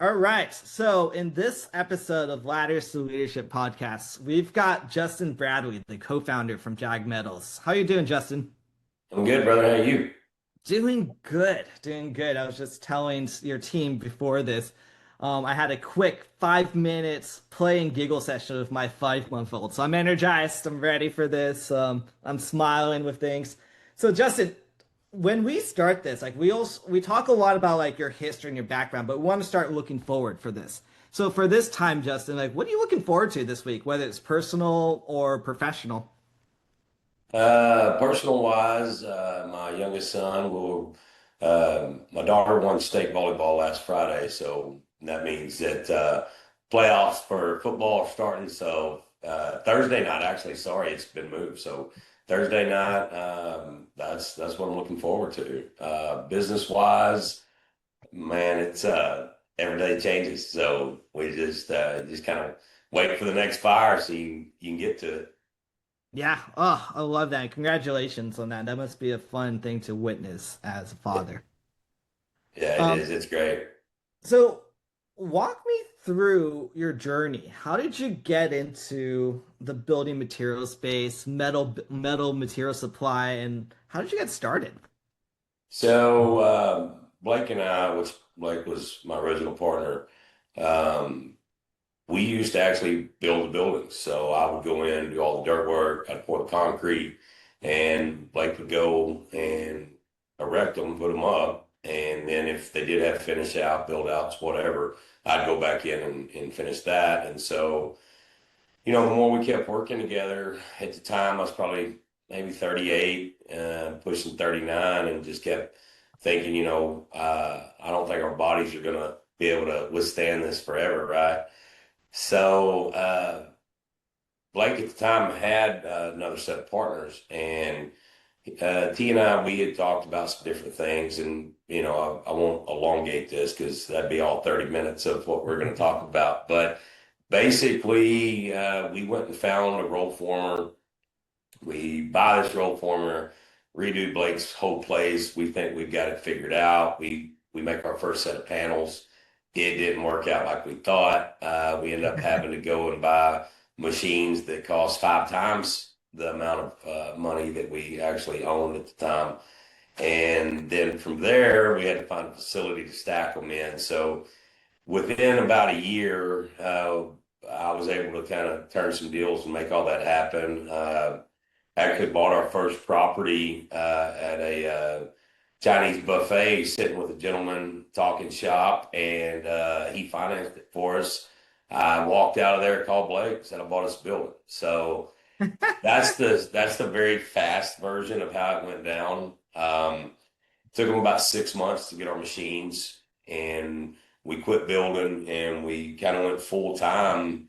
All right. So, in this episode of Ladders to Leadership podcast, we've got Justin Bradley, the co-founder from JAG Metals. How you doing, Justin? I'm good, brother. How are you? Doing good. Doing good. I was just telling your team before this, I had a quick 5 minutes play and giggle session with my 5-month-old. So I'm energized. I'm ready for this. I'm smiling with things. So, Justin, when we start this, like we talk a lot about like your history and your background, but we want to start looking forward for this. So for this time, Justin, like what are you looking forward to this week, whether it's personal or professional? Personal wise, my youngest son will, my daughter won state volleyball last Friday, so that means that playoffs for football are starting. So Thursday night, actually, sorry, it's been moved. So Thursday night, that's what I'm looking forward to. Business wise, man, it's every day changes. So we just kind of wait for the next fire so you can get to it. Yeah. Oh, I love that. Congratulations on that. That must be a fun thing to witness as a father. Yeah, it Um, is. It's great. so walk me through your journey. How did you get into the building material space, metal material supply, and how did you get started? So Blake and I, which Blake was my original partner, um, we used to actually build the buildings. So I would go in, do all the dirt work, I'd pour the concrete, and Blake would go and erect them, put them up. And then if they did have finish out, build outs, whatever, I'd go back in and finish that. And so the more we kept working together, at the time I was probably maybe 38, pushing 39, and just kept thinking, I don't think our bodies are going to be able to withstand this forever, right? So Blake at the time had another set of partners, and T and I, we had talked about some different things, and I won't elongate this because that'd be all 30 minutes of what we're going to talk about. But basically, we went and found a roll former. We buy this roll former, redo Blake's whole place. We think we've got it figured out. We make our first set of panels. It didn't work out like we thought. We ended up having to go and buy machines that cost 5 times the amount of money that we actually owned at the time. And then from there, we had to find a facility to stack them in. So within about a year, I was able to kind of turn some deals and make all that happen. Actually bought our first property at a Chinese buffet, sitting with a gentleman talking shop, and he financed it for us. I walked out of there, called Blake, said I bought us a building. So that's the very fast version of how it went down. Took them about 6 months to get our machines, and we quit building and we kind of went full time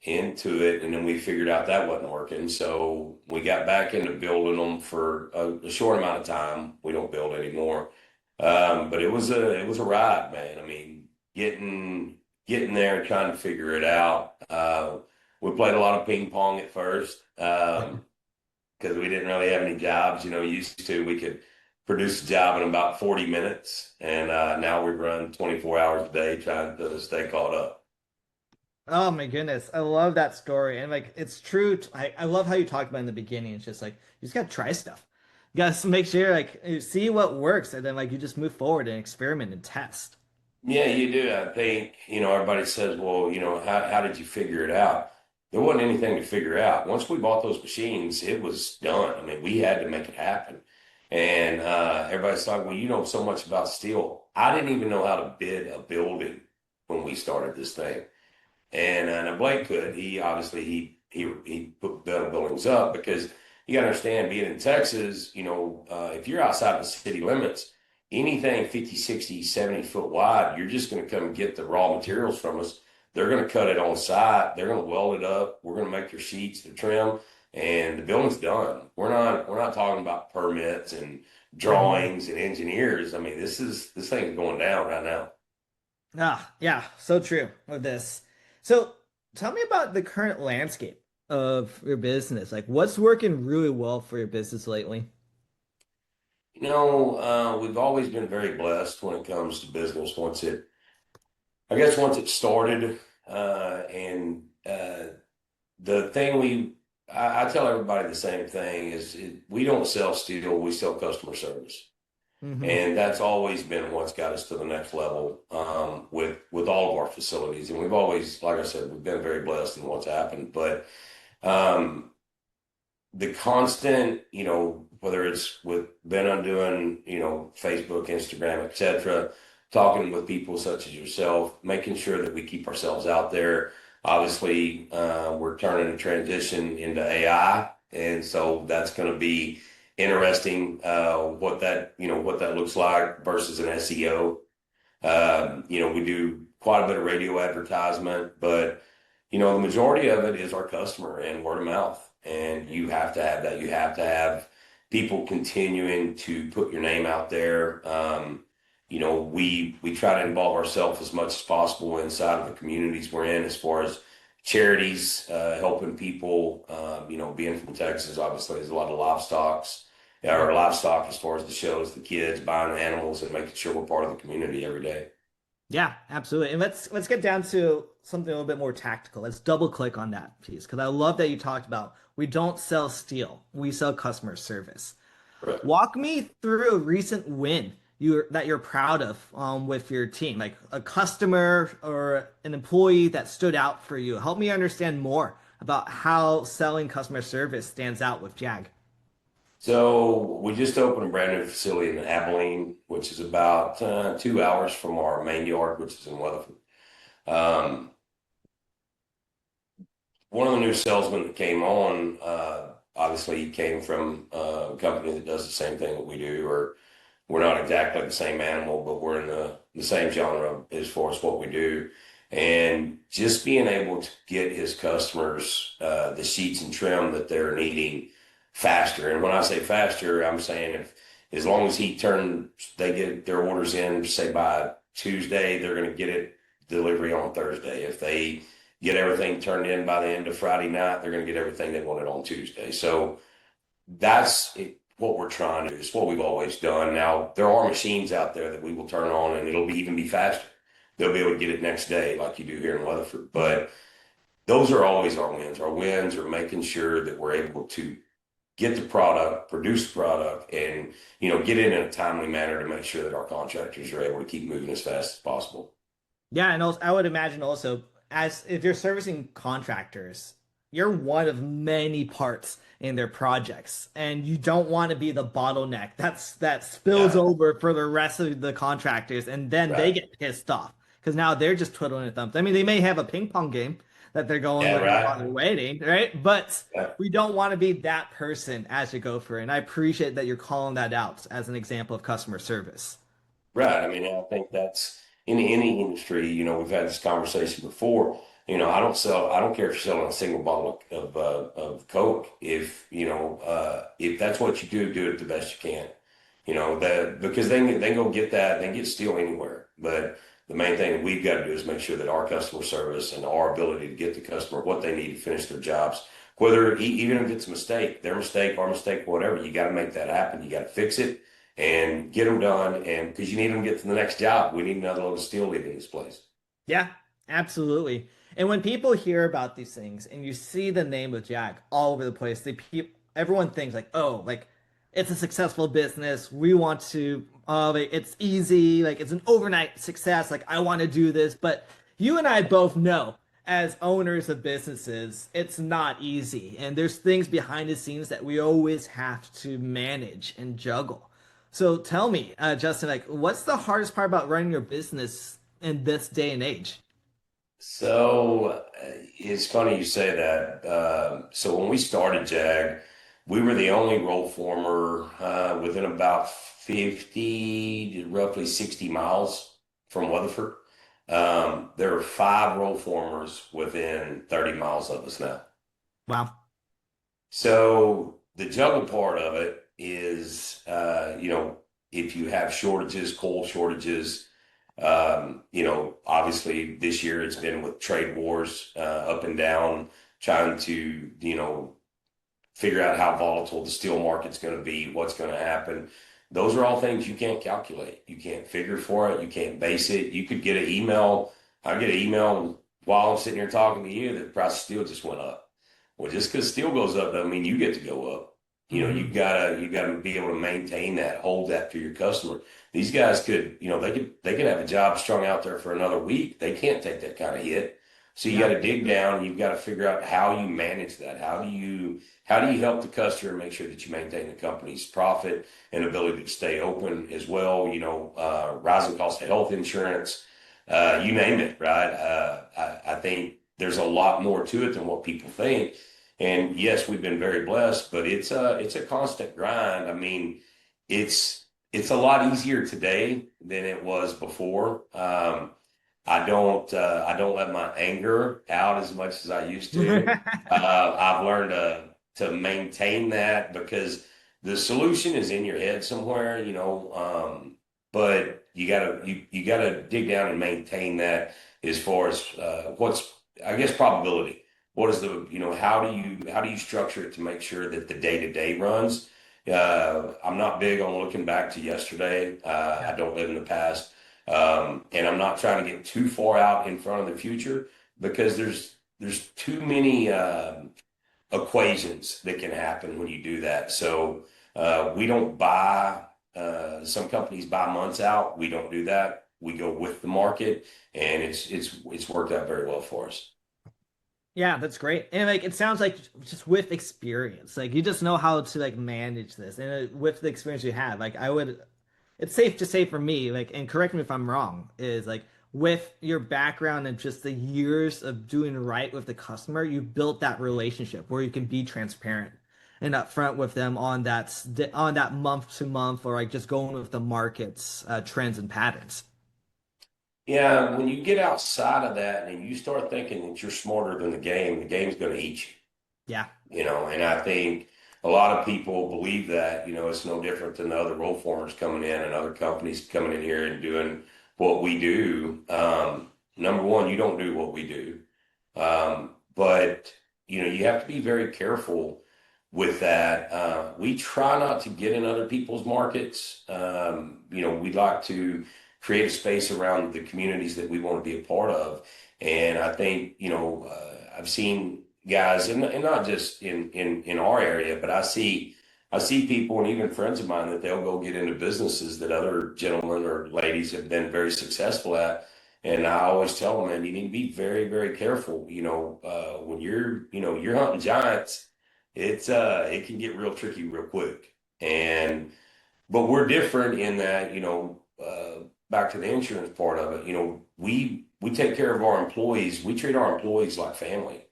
into it. And then we figured out that wasn't working. So we got back into building them for a short amount of time. We don't build anymore. But it was a ride, man. I mean, getting there and trying to figure it out. We played a lot of ping pong at first. Because we didn't really have any jobs. Used to, we could produce a job in about 40 minutes, and now we run 24 hours a day trying to stay caught up. Oh my goodness. I love that story. And like it's true. I love how you talked about in the beginning. It's just like you just gotta try stuff. You gotta make sure like you see what works and then like you just move forward and experiment and test. Yeah, you do. I think, everybody says, well, how did you figure it out? There wasn't anything to figure out. Once we bought those machines, it was done. I mean, we had to make it happen. And everybody's talking, well, you know so much about steel. I didn't even know how to bid a building when we started this thing. And now Blake could. He obviously he put better buildings up because you got to understand, being in Texas, if you're outside the city limits, anything 50, 60, 70 foot wide, you're just going to come and get the raw materials from us. They're going to cut it on site. They're going to weld it up. We're going to make your sheets, the trim, and the building's done. We're not talking about permits and drawings and engineers. I mean, this thing's going down right now. Ah, yeah, so true with this. So tell me about the current landscape of your business. Like what's working really well for your business lately? We've always been very blessed when it comes to business. I guess once it started, and the thing I tell everybody the same thing is we don't sell steel, we sell customer service. Hmm. And that's always been what's got us to the next level with all of our facilities. And we've always, like I said, we've been very blessed in what's happened. But um, the constant, whether it's with Ben on doing, Facebook, Instagram, etc., talking with people such as yourself, making sure that we keep ourselves out there. Obviously, we're turning a transition into AI, and so that's going to be interesting. What that looks like versus an SEO. We do quite a bit of radio advertisement, but the majority of it is our customer and word of mouth. And you have to have that. You have to have people continuing to put your name out there. We try to involve ourselves as much as possible inside of the communities we're in, as far as charities, helping people. Being from Texas, obviously, there's a lot of Yeah. livestock as far as the shows, the kids buying animals and making sure we're part of the community every day. Yeah, absolutely. And let's get down to something a little bit more tactical. Let's double click on that piece because I love that you talked about we don't sell steel, we sell customer service. Correct. Walk me through a recent win you're proud of with your team, like a customer or an employee that stood out for you. Help me understand more about how selling customer service stands out with JAG. So we just opened a brand new facility in Abilene, which is about 2 hours from our main yard, which is in Weatherford. Um, One of the new salesmen that came on, obviously he came from a company that does the same thing that we do, or we're not exactly the same animal, but we're in the same genre as far as what we do. And just being able to get his customers the sheets and trim that they're needing faster. And when I say faster, I'm saying if as long as they get their orders in, say by Tuesday, they're going to get it delivery on Thursday. If they get everything turned in by the end of Friday night, they're going to get everything they wanted on Tuesday. So what we're trying to do. It's what we've always done. Now, there are machines out there that we will turn on and it'll even be faster. They'll be able to get it next day like you do here in Weatherford. But those are always our wins. Our wins are making sure that we're able to get the product, produce the product, and get it in a timely manner to make sure that our contractors are able to keep moving as fast as possible. Yeah, and also, I would imagine also as if you're servicing contractors, you're one of many parts in their projects, and you don't want to be the bottleneck that spills Yeah, over for the rest of the contractors, and then they right. get pissed off because now they're just twiddling their thumbs. I mean, they may have a ping pong game that they're going Yeah, with while right. they're waiting, right? But Yeah. we don't want to be that person as you go for it. And I appreciate that you're calling that out as an example of customer service. Right. I mean, I think that's in any industry, we've had this conversation before. I don't care if you're selling a single bottle of Coke. If that's what you do it the best you can. Because they can go get that, they can get steel anywhere. But the main thing we've got to do is make sure that our customer service and our ability to get the customer what they need to finish their jobs, even if it's a mistake, their mistake, our mistake, whatever, you got to make that happen. You got to fix it and get them done. And because you need them to get to the next job, we need another load of steel leaving this place. Yeah, absolutely. And when people hear about these things and you see the name of Jack all over the place, everyone thinks like, oh, like it's a successful business. We want to, like, it's easy, like it's an overnight success. Like I want to do this, but you and I both know as owners of businesses, it's not easy. And there's things behind the scenes that we always have to manage and juggle. So tell me, Justin, like, what's the hardest part about running your business in this day and age? So it's funny you say that. So when we started JAG, we were the only roll former within about 50 to roughly 60 miles from Weatherford. There are five roll formers within 30 miles of us now. Wow. So the juggle part of it is, if you have shortages, coal shortages, obviously this year it's been with trade wars up and down, trying to, figure out how volatile the steel market's going to be, what's going to happen. Those are all things you can't calculate. You can't figure for it. You can't base it. You could get an email I get an email while I'm sitting here talking to you that the price of steel just went up. Well, just because steel goes up doesn't mean you get to go up. Hmm. You gotta be able to maintain that, hold that for your customer. These guys could, they could have a job strung out there for another week. They can't take that kind of hit. So you got Yeah. to dig down. You've got to figure out how you manage that. How do you help the customer make sure that you maintain the company's profit and ability to stay open as well? Rising cost of health insurance, you name it, right? I think there's a lot more to it than what people think. And yes, we've been very blessed, but it's a constant grind. I mean, it's a lot easier today than it was before. I don't let my anger out as much as I used to. I've learned to maintain that because the solution is in your head somewhere, but you gotta dig down and maintain that as far as what's, I guess, probability. What is how do you structure it to make sure that the day to day runs? I'm not big on looking back to yesterday. I Yeah. don't live in the past. And I'm not trying to get too far out in front of the future because there's too many equations that can happen when you do that. So we don't buy. Some companies buy months out. We don't do that. We go with the market, and it's worked out very well for us. Yeah, that's great. And like it sounds like just with experience, like you just know how to like manage this. And with the experience you have, like I would it's safe to say for me, like, and correct me if I'm wrong, is like with your background and just the years of doing right with the customer, you built that relationship where you can be transparent and upfront with them on that month to month or like just going with the market's trends and patterns. Yeah, when you get outside of that and you start thinking that you're smarter than the game's going to eat you. Yeah. And I think a lot of people believe that, it's no different than the other roadformers coming in and other companies coming in here and doing what we do. Number one, you don't do what we do. But you have to be very careful with that. We try not to get in other people's markets. We'd like to create a space around the communities that we want to be a part of. And I think, I've seen guys, and not just in our area, but I see people and even friends of mine that they'll go get into businesses that other gentlemen or ladies have been very successful at. And I always tell them, man, you need to be very, very careful. When you're hunting giants, it can get real tricky real quick. But we're different in that, back to the insurance part of it, we take care of our employees. We treat our employees like family.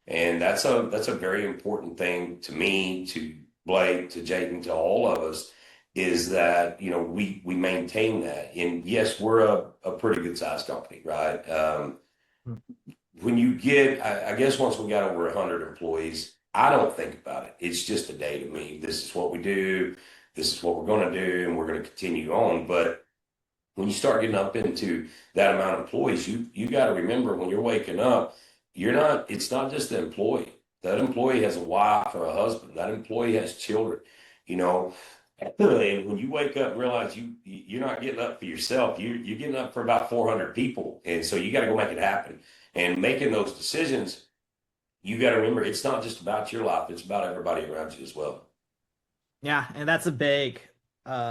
And that's a very important thing to me, to Blake, to Jayden, to all of us, is that we maintain that. And yes, we're a pretty good sized company, right? When you get, I guess once we got over 100 employees, I don't think about it. It's just a day to me. This is what we do. This is what we're going to do, and we're going to continue on. But when you start getting up into that amount of employees, you got to remember when you're waking up, it's not just the employee. That employee has a wife or a husband. That employee has children, you know. And when you wake up and realize you're not getting up for yourself, you're getting up for about 400 people. And so you got to go make it happen. And making those decisions, you got to remember it's not just about your life, it's about everybody around you as well. Yeah, and that's a big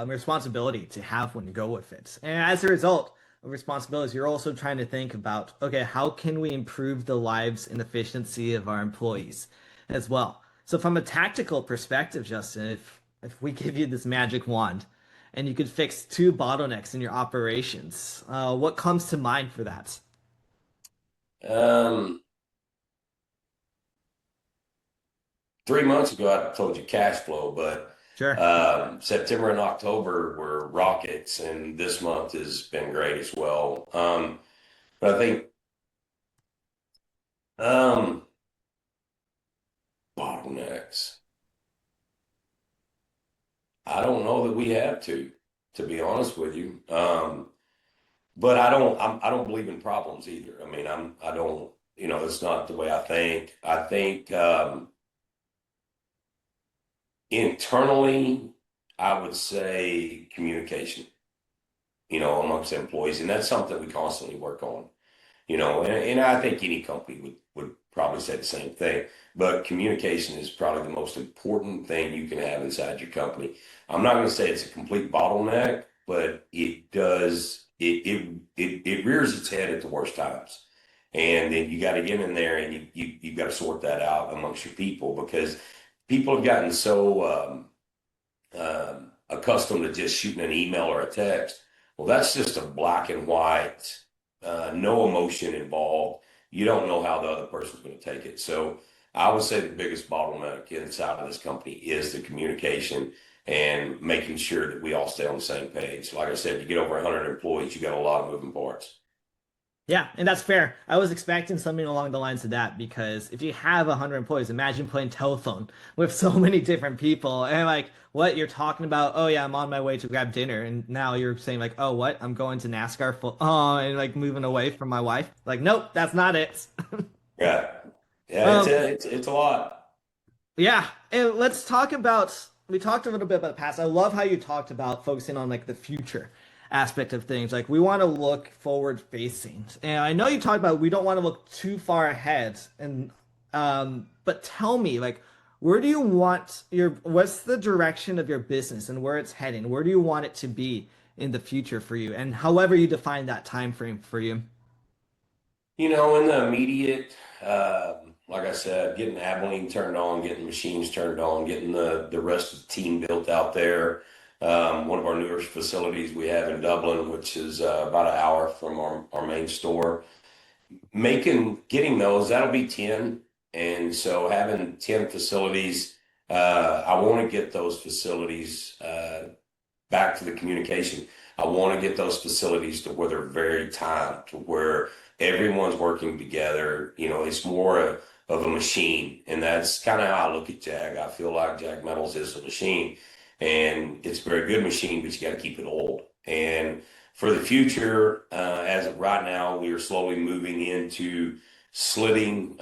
responsibility to have when you go with it. And as a result of responsibilities, you're also trying to think about, okay, how can we improve the lives and efficiency of our employees as well? So from a tactical perspective, Justin, if we give you this magic wand and you could fix two bottlenecks in your operations, what comes to mind for that? Um, 3 months ago, I told you cash flow, but Sure. September and October were rockets, and this month has been great as well. But I think um, bottlenecks. I don't know that we have to be honest with you. But I don't believe in problems either. I mean, I don't, it's not the way I think. I think internally, I would say communication, amongst employees, and that's something we constantly work on. and I think any company would probably say the same thing. But communication is probably the most important thing you can have inside your company. I'm not going to say it's a complete bottleneck, but it does it rears its head at the worst times. And then you got to get in there and you got to sort that out amongst your people because people have gotten so accustomed to just shooting an email or a text. Well, that's just a black and white, no emotion involved. You don't know how the other person's going to take it. So I would say the biggest bottleneck inside of this company is the communication and making sure that we all stay on the same page. Like I said, you get over 100 employees, you got a lot of moving parts. Yeah, and that's fair. I was expecting something along the lines of that because if you have 100 employees, imagine playing telephone with so many different people and like what you're talking about. Oh yeah, I'm on my way to grab dinner, and now you're saying like, oh what? I'm going to NASCAR full, oh, and like moving away from my wife. Like, nope, that's not it. Yeah. Yeah, Um, it's a lot. Yeah, and let's talk about we talked a little bit about the past. I love how you talked about focusing on like the future aspect of things. Like we want to look forward facing. And I know you talked about we don't want to look too far ahead and but tell me like where do you want your what's the direction of your business and where it's heading? Where do you want it to be in the future for you? And however you define that time frame for you. In the immediate, like I said, getting Abilene turned on, getting machines turned on, getting the rest of the team built out there. One of our newest facilities we have in Dublin, which is about an hour from our main store. Getting those, that'll be 10. And so having 10 facilities, I want to get those facilities back to the communication. I want to get those facilities to where they're very timed, to where everyone's working together. It's more of a machine. And that's kind of how I look at JAG. I feel like JAG Metals is a machine. And it's a very good machine, but you got to keep it old. And for the future, as of right now, we are slowly moving into slitting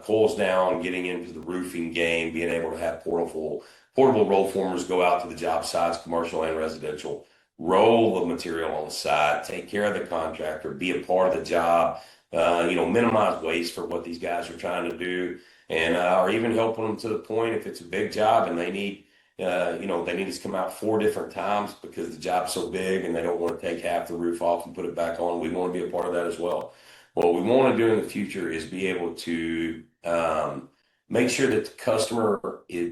coils down, getting into the roofing game, being able to have portable roll formers go out to the job sites, commercial and residential, roll the material on the site, take care of the contractor, be a part of the job, minimize waste for what these guys are trying to do, and or even helping them to the point if it's a big job and they need us to come out 4 different times because the job's so big and they don't want to take half the roof off and put it back on. We want to be a part of that as well. What we want to do in the future is be able to make sure that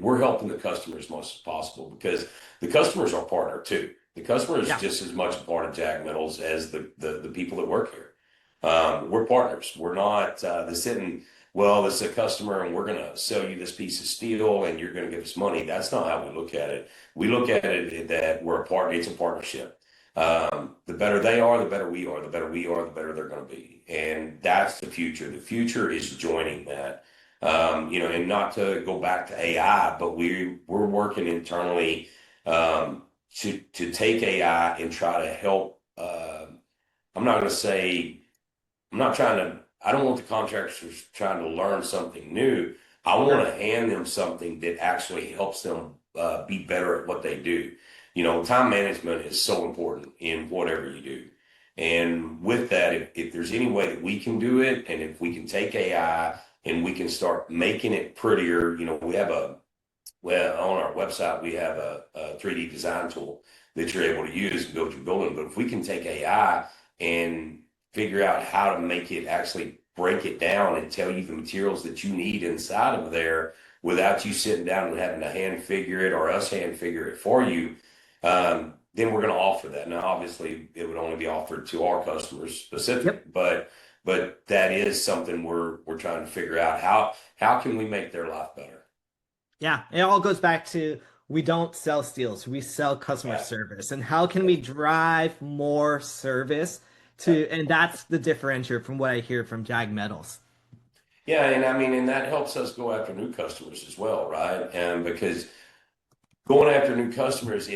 we're helping the customer as much as possible because the customer's our partner too. The customer is Yeah. just as much a part of JAG Metals as the people that work here. We're partners. We're not the sitting, well, this is a customer and we're going to sell you this piece of steel and you're going to give us money. That's not how we look at it. We look at it that we're a partner. It's a partnership. The better they are, the better we are. The better we are, the better they're going to be. And that's the future. The future is joining that. And not to go back to AI, but we're working internally to take AI and try to help. I'm not going to say I'm not trying to. I don't want the contractors trying to learn something new. I want Sure. to hand them something that actually helps them be better at what they do. Time management is so important in whatever you do. And with that, if there's any way that we can do it, and if we can take AI and we can start making it prettier, well, on our website, we have a 3D design tool that you're able to use and build your building. But if we can take AI and figure out how to make it actually break it down and tell you the materials that you need inside of there without you sitting down and having to hand figure it or us hand figure it for you, then we're going to offer that. Now, obviously, it would only be offered to our customers Yep. specific, but that is something we're trying to figure out. How can we make their life better? Yeah, it all goes back to we don't sell steels, we sell customer Yeah. service. And how can we drive more service Yeah. and that's the differentiator from what I hear from Jag Metals. Yeah, and I mean, and that helps us go after new customers as well, right? And because going after new customers,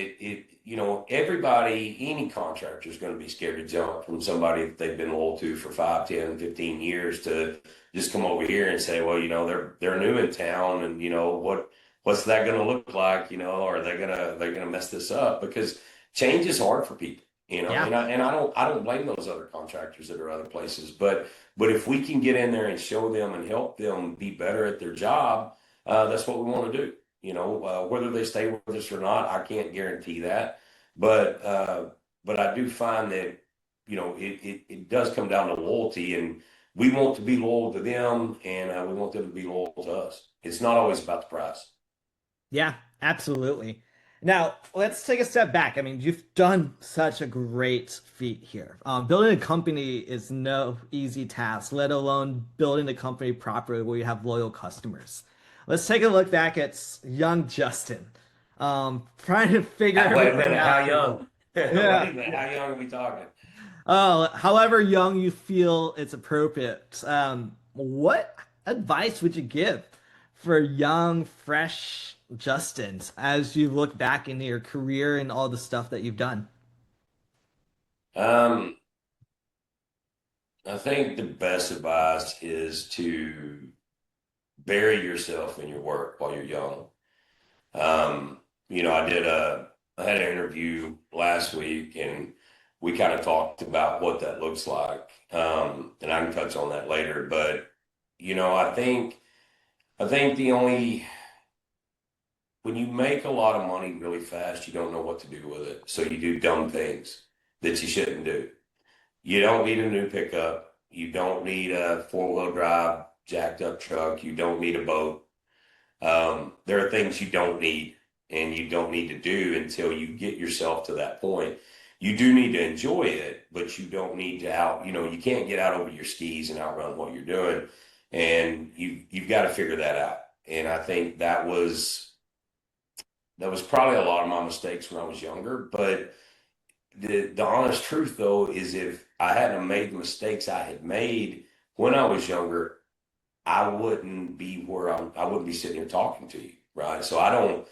everybody, any contractor is going to be scared to jump from somebody that they've been loyal to for 5, 10, 15 years to just come over here and say, well, they're new in town and what's that going to look like? Are they gonna mess this up? Because change is hard for people, Yeah. and I don't blame those other contractors that are other places, but But if we can get in there and show them and help them be better at their job, that's what we want to do. Whether they stay with us or not, I can't guarantee that. But I do find that it does come down to loyalty, and we want to be loyal to them, and we want them to be loyal to us. It's not always about the price. Yeah, absolutely. Now, let's take a step back. I mean, you've done such a great feat here. Building a company is no easy task, let alone building a company properly where you have loyal customers. Let's take a look back at young Justin, trying to figure Wait a everything minute, out how here. young? Wait Yeah. a minute, how young are we talking? However young you feel it's appropriate. What advice would you give for young, fresh Justins as you look back into your career and all the stuff that you've done? Um, I think the best advice is to bury yourself in your work while you're young. Um, I had an interview last week, and we kind of talked about what that looks like. And I can touch on that later, but I think the only when you make a lot of money really fast, you don't know what to do with it. So you do dumb things that you shouldn't do. You don't need a new pickup. You don't need a four-wheel drive jacked up truck. You don't need a boat. There are things you don't need and you don't need to do until you get yourself to that point. You do need to enjoy it, but you don't need to you can't get out over your skis and outrun what you're doing. And you've got to figure that out. And I think that was probably a lot of my mistakes when I was younger. But the honest truth though is if I hadn't made the mistakes I had made when I was younger, I wouldn't be I wouldn't be sitting here talking to you, right? So I don't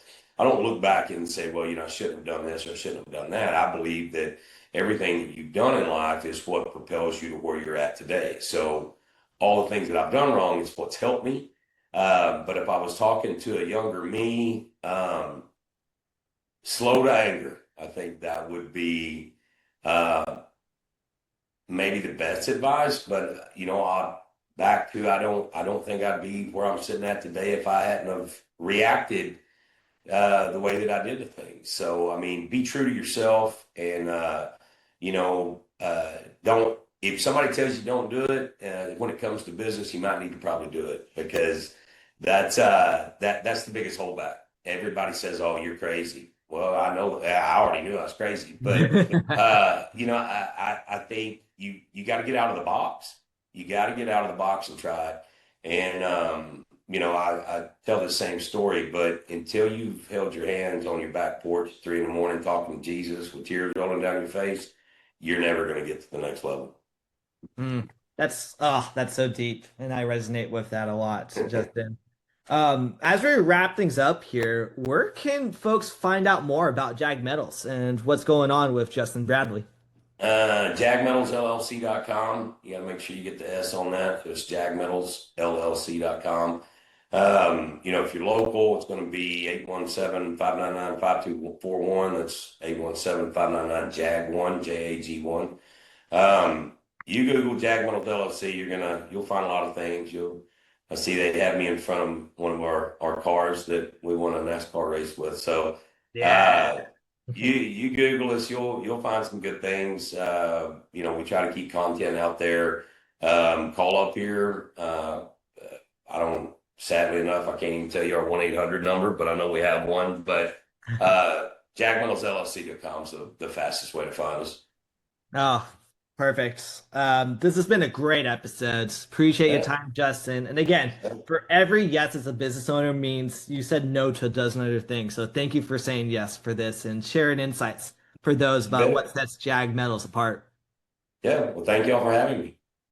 look back and say, well, I shouldn't have done this or I shouldn't have done that. I believe that everything that you've done in life is what propels you to where you're at today. So all the things that I've done wrong is what's helped me. But if I was talking to a younger me, slow to anger, I think that would be uh, maybe the best advice. But I don't think I'd be where I'm sitting at today if I hadn't have reacted the way that I did to things. So I mean, be true to yourself, and don't. If somebody tells you don't do it, when it comes to business, you might need to probably do it because that's the biggest holdback. Everybody says, "Oh, you're crazy." Well, I know I already knew I was crazy, but I think you got to get out of the box. You got to get out of the box and try it. And I tell the same story, but until you've held your hands on your back porch at 3 in the morning talking to Jesus with tears rolling down your face, you're never going to get to the next level. Mm, that's so deep, and I resonate with that a lot, Justin. As we wrap things up here, where can folks find out more about JAG Metals and what's going on with Justin Bradley? JagMetalsLLC.com. You got to make sure you get the S on that. It's JagMetalsLLC.com. If you're local, it's going to be 817-599-5241. That's 817-599-JAG1, JAG1. You Google Jag Metals LLC, you'll find a lot of things. I see they have me in front of one of our cars that we won a NASCAR race with. So Yeah. uh, you Google us, you'll find some good things. We try to keep content out there. Call up here. I don't, sadly enough, I can't even tell you our 1-800 number, but I know we have one. But JagMetalsLLC.com is the fastest way to find us. Oh, perfect. This has been a great episode. Appreciate your Yeah. time, Justin. And again, for every yes as a business owner means you said no to a dozen other things. So thank you for saying yes for this and sharing insights for those You about what bet. sets JAG Metals apart. Yeah. Well, thank y'all for having me.